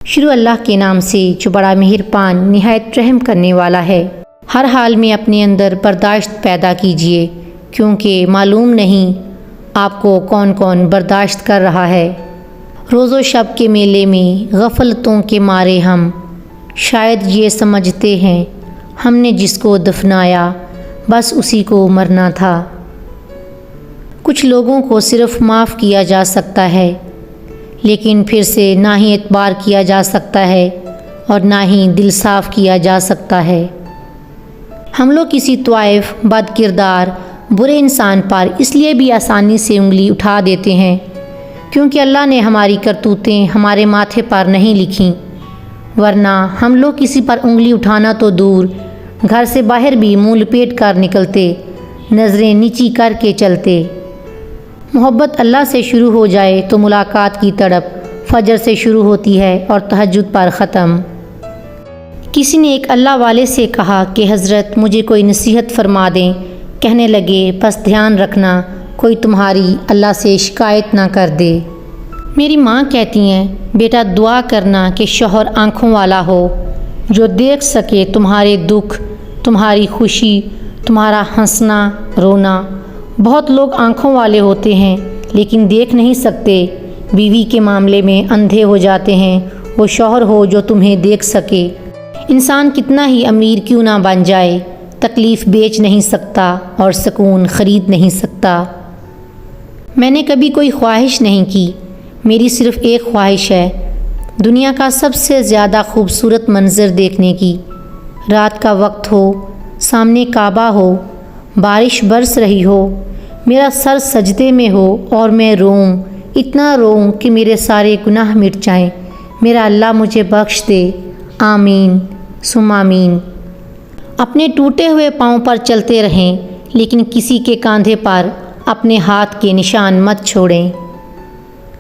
شروع اللہ کے نام سے جو بڑا مہربان نہایت رحم کرنے والا ہے۔ ہر حال میں اپنے اندر برداشت پیدا کیجیے، کیونکہ معلوم نہیں آپ کو کون کون برداشت کر رہا ہے۔ روز و شب کے میلے میں غفلتوں کے مارے ہم شاید یہ سمجھتے ہیں ہم نے جس کو دفنایا بس اسی کو مرنا تھا۔ کچھ لوگوں کو صرف معاف کیا جا سکتا ہے، لیکن پھر سے نہ ہی اعتبار کیا جا سکتا ہے اور نہ ہی دل صاف کیا جا سکتا ہے۔ ہم لوگ کسی طائف، بد کردار، برے انسان پر اس لیے بھی آسانی سے انگلی اٹھا دیتے ہیں کیونکہ اللہ نے ہماری کرتوتیں ہمارے ماتھے پر نہیں لکھیں، ورنہ ہم لوگ کسی پر انگلی اٹھانا تو دور، گھر سے باہر بھی منہ لپیٹ کر نکلتے، نظریں نیچی کر کے چلتے۔ محبت اللہ سے شروع ہو جائے تو ملاقات کی تڑپ فجر سے شروع ہوتی ہے اور تہجد پر ختم۔ کسی نے ایک اللہ والے سے کہا کہ حضرت مجھے کوئی نصیحت فرما دیں۔ کہنے لگے بس دھیان رکھنا کوئی تمہاری اللہ سے شکایت نہ کر دے۔ میری ماں کہتی ہیں بیٹا دعا کرنا کہ شوہر آنکھوں والا ہو، جو دیکھ سکے تمہارے دکھ، تمہاری خوشی، تمہارا ہنسنا رونا۔ بہت لوگ آنکھوں والے ہوتے ہیں لیکن دیکھ نہیں سکتے، بیوی کے معاملے میں اندھے ہو جاتے ہیں۔ وہ شوہر ہو جو تمہیں دیکھ سکے۔ انسان کتنا ہی امیر کیوں نہ بن جائے، تکلیف بیچ نہیں سکتا اور سکون خرید نہیں سکتا۔ میں نے کبھی کوئی خواہش نہیں کی، میری صرف ایک خواہش ہے، دنیا کا سب سے زیادہ خوبصورت منظر دیکھنے کی۔ رات کا وقت ہو، سامنے کعبہ ہو، بارش برس رہی ہو، میرا سر سجدے میں ہو اور میں روؤں، اتنا روؤں کہ میرے سارے گناہ مٹ جائیں، میرا اللہ مجھے بخش دے، آمین ثم آمین۔ اپنے ٹوٹے ہوئے پاؤں پر چلتے رہیں، لیکن کسی کے کاندھے پر اپنے ہاتھ کے نشان مت چھوڑیں۔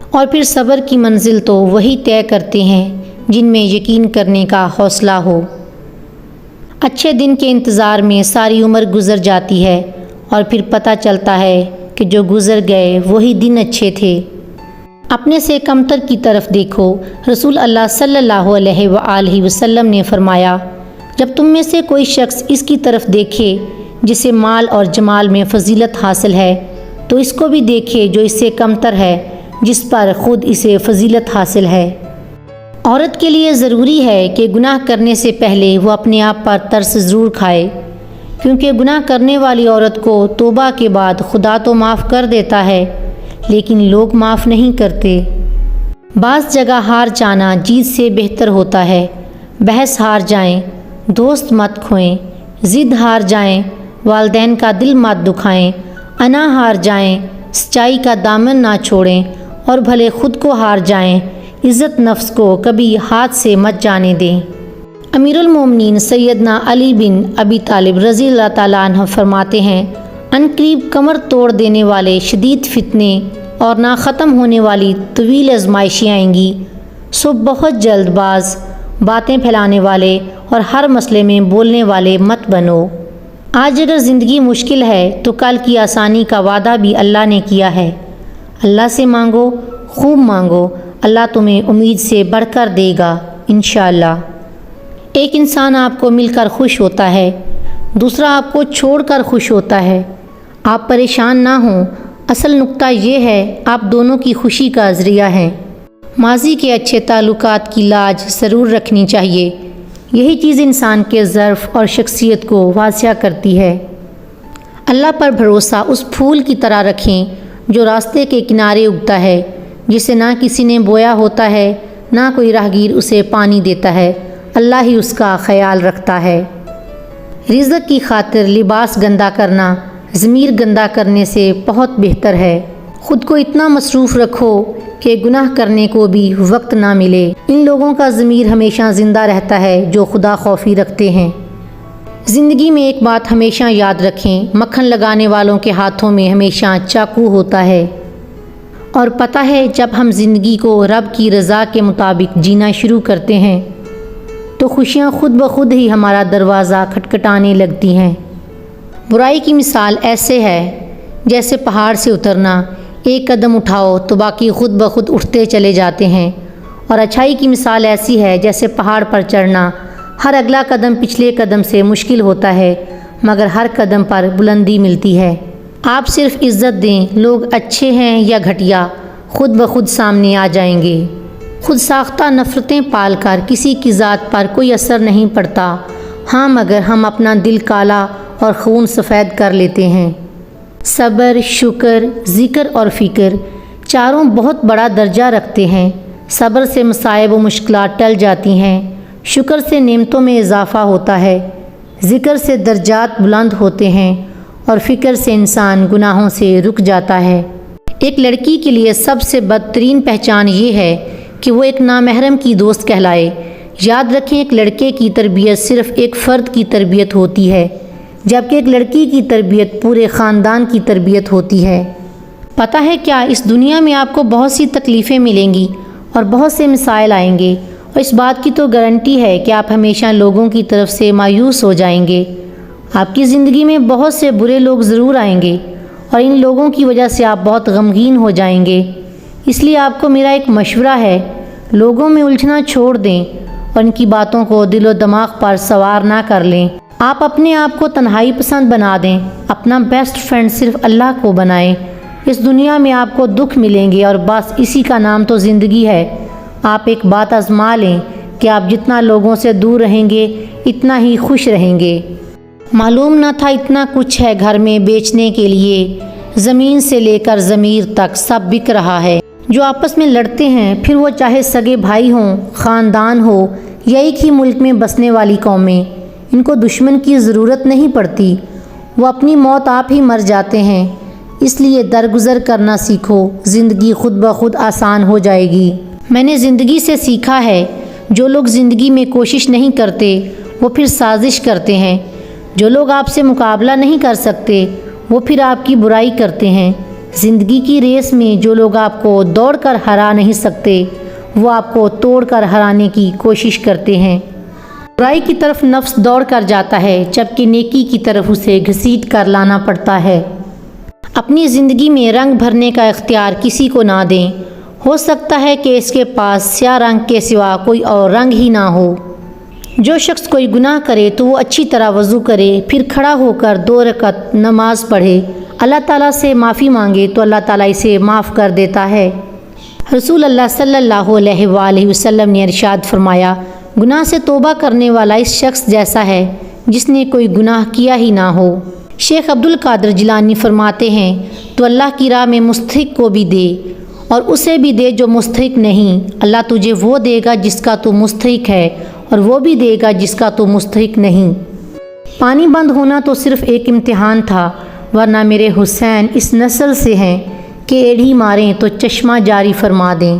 اور پھر صبر کی منزل تو وہی طے کرتے ہیں جن میں یقین کرنے کا حوصلہ ہو۔ اچھے دن کے انتظار میں ساری عمر گزر جاتی ہے اور پھر پتہ چلتا ہے کہ جو گزر گئے وہی دن اچھے تھے۔ اپنے سے کمتر کی طرف دیکھو۔ رسول اللہ صلی اللہ علیہ وآلہ وسلم نے فرمایا، جب تم میں سے کوئی شخص اس کی طرف دیکھے جسے مال اور جمال میں فضیلت حاصل ہے تو اس کو بھی دیکھے جو اس سے کمتر ہے جس پر خود اسے فضیلت حاصل ہے۔ عورت کے لیے ضروری ہے کہ گناہ کرنے سے پہلے وہ اپنے آپ پر ترس ضرور کھائے، کیونکہ گناہ کرنے والی عورت کو توبہ کے بعد خدا تو معاف کر دیتا ہے لیکن لوگ معاف نہیں کرتے۔ بعض جگہ ہار جانا جیت سے بہتر ہوتا ہے۔ بحث ہار جائیں، دوست مت کھوئیں، ضد ہار جائیں، والدین کا دل مت دکھائیں، انا ہار جائیں، سچائی کا دامن نہ چھوڑیں، اور بھلے خود کو ہار جائیں، عزت نفس کو کبھی ہاتھ سے مت جانے دیں۔ امیر المومنین سیدنا علی بن ابی طالب رضی اللہ تعالیٰ عنہ فرماتے ہیں، ان قریب کمر توڑ دینے والے شدید فتنے اور نہ ختم ہونے والی طویل آزمائشیں آئیں گی، سو بہت جلد باز، باتیں پھیلانے والے اور ہر مسئلے میں بولنے والے مت بنو۔ آج اگر زندگی مشکل ہے تو کل کی آسانی کا وعدہ بھی اللہ نے کیا ہے۔ اللہ سے مانگو، خوب مانگو، اللہ تمہیں امید سے بڑھ کر دے گا انشاءاللہ۔ ایک انسان آپ کو مل کر خوش ہوتا ہے، دوسرا آپ کو چھوڑ کر خوش ہوتا ہے۔ آپ پریشان نہ ہوں، اصل نقطہ یہ ہے آپ دونوں کی خوشی کا ذریعہ ہیں۔ ماضی کے اچھے تعلقات کی لاج ضرور رکھنی چاہیے، یہی چیز انسان کے ظرف اور شخصیت کو واضح کرتی ہے۔ اللہ پر بھروسہ اس پھول کی طرح رکھیں جو راستے کے کنارے اگتا ہے، جسے نہ کسی نے بویا ہوتا ہے، نہ کوئی راہگیر اسے پانی دیتا ہے، اللہ ہی اس کا خیال رکھتا ہے۔ رزق کی خاطر لباس گندا کرنا ضمیر گندا کرنے سے بہت بہتر ہے۔ خود کو اتنا مصروف رکھو کہ گناہ کرنے کو بھی وقت نہ ملے۔ ان لوگوں کا ضمیر ہمیشہ زندہ رہتا ہے جو خدا خوفی رکھتے ہیں۔ زندگی میں ایک بات ہمیشہ یاد رکھیں، مکھن لگانے والوں کے ہاتھوں میں ہمیشہ چاقو ہوتا ہے۔ اور پتہ ہے جب ہم زندگی کو رب کی رضا کے مطابق جینا شروع کرتے ہیں تو خوشیاں خود بخود ہی ہمارا دروازہ کھٹکھٹانے لگتی ہیں۔ برائی کی مثال ایسے ہے جیسے پہاڑ سے اترنا، ایک قدم اٹھاؤ تو باقی خود بخود اٹھتے چلے جاتے ہیں، اور اچھائی کی مثال ایسی ہے جیسے پہاڑ پر چڑھنا، ہر اگلا قدم پچھلے قدم سے مشکل ہوتا ہے مگر ہر قدم پر بلندی ملتی ہے۔ آپ صرف عزت دیں، لوگ اچھے ہیں یا گھٹیا خود بخود سامنے آ جائیں گے۔ خود ساختہ نفرتیں پال کر کسی کی ذات پر کوئی اثر نہیں پڑتا، ہاں مگر ہم اپنا دل کالا اور خون سفید کر لیتے ہیں۔ صبر، شکر، ذکر اور فکر چاروں بہت بڑا درجہ رکھتے ہیں۔ صبر سے مصائب و مشکلات ٹل جاتی ہیں، شکر سے نعمتوں میں اضافہ ہوتا ہے، ذکر سے درجات بلند ہوتے ہیں اور فکر سے انسان گناہوں سے رک جاتا ہے۔ ایک لڑکی کے لیے سب سے بدترین پہچان یہ ہے کہ وہ ایک نامحرم کی دوست کہلائے۔ یاد رکھیں، ایک لڑکے کی تربیت صرف ایک فرد کی تربیت ہوتی ہے جبکہ ایک لڑکی کی تربیت پورے خاندان کی تربیت ہوتی ہے۔ پتہ ہے کیا، اس دنیا میں آپ کو بہت سی تکلیفیں ملیں گی اور بہت سے مسائل آئیں گے، اور اس بات کی تو گارنٹی ہے کہ آپ ہمیشہ لوگوں کی طرف سے مایوس ہو جائیں گے۔ آپ کی زندگی میں بہت سے برے لوگ ضرور آئیں گے اور ان لوگوں کی وجہ سے آپ بہت غمگین ہو جائیں گے۔ اس لیے آپ کو میرا ایک مشورہ ہے، لوگوں میں الجھنا چھوڑ دیں اور ان کی باتوں کو دل و دماغ پر سوار نہ کر لیں۔ آپ اپنے آپ کو تنہائی پسند بنا دیں، اپنا بیسٹ فرینڈ صرف اللہ کو بنائیں۔ اس دنیا میں آپ کو دکھ ملیں گے اور بس اسی کا نام تو زندگی ہے۔ آپ ایک بات آزما لیں کہ آپ جتنا لوگوں سے دور رہیں گے اتنا ہی خوش رہیں گے۔ معلوم نہ تھا اتنا کچھ ہے گھر میں بیچنے کے لیے، زمین سے لے کر ضمیر تک سب بک رہا ہے۔ جو آپس میں لڑتے ہیں، پھر وہ چاہے سگے بھائی ہوں، خاندان ہو یا ایک ہی ملک میں بسنے والی قومیں، ان کو دشمن کی ضرورت نہیں پڑتی، وہ اپنی موت آپ ہی مر جاتے ہیں۔ اس لیے درگزر کرنا سیکھو، زندگی خود بخود آسان ہو جائے گی۔ میں نے زندگی سے سیکھا ہے، جو لوگ زندگی میں کوشش نہیں کرتے وہ پھر سازش کرتے ہیں، جو لوگ آپ سے مقابلہ نہیں کر سکتے وہ پھر آپ کی برائی کرتے ہیں۔ زندگی کی ریس میں جو لوگ آپ کو دوڑ کر ہرا نہیں سکتے وہ آپ کو توڑ کر ہرانے کی کوشش کرتے ہیں۔ برائی کی طرف نفس دوڑ کر جاتا ہے جبکہ نیکی کی طرف اسے گھسیٹ کر لانا پڑتا ہے۔ اپنی زندگی میں رنگ بھرنے کا اختیار کسی کو نہ دیں، ہو سکتا ہے کہ اس کے پاس سیاہ رنگ کے سوا کوئی اور رنگ ہی نہ ہو۔ جو شخص کوئی گناہ کرے تو وہ اچھی طرح وضو کرے، پھر کھڑا ہو کر 2 رکعت نماز پڑھے، اللہ تعالیٰ سے معافی مانگے تو اللہ تعالیٰ اسے معاف کر دیتا ہے۔ رسول اللہ صلی اللہ علیہ وآلہ وسلم نے ارشاد فرمایا، گناہ سے توبہ کرنے والا اس شخص جیسا ہے جس نے کوئی گناہ کیا ہی نہ ہو۔ شیخ عبد القادر جیلانی فرماتے ہیں، تو اللہ کی راہ میں مستحق کو بھی دے اور اسے بھی دے جو مستحق نہیں، اللہ تجھے وہ دے گا جس کا تو مستحق ہے اور وہ بھی دے گا جس کا تو مستحق نہیں۔ پانی بند ہونا تو صرف ایک امتحان تھا، ورنہ میرے حسین اس نسل سے ہیں کہ ایڑھی ماریں تو چشمہ جاری فرما دیں۔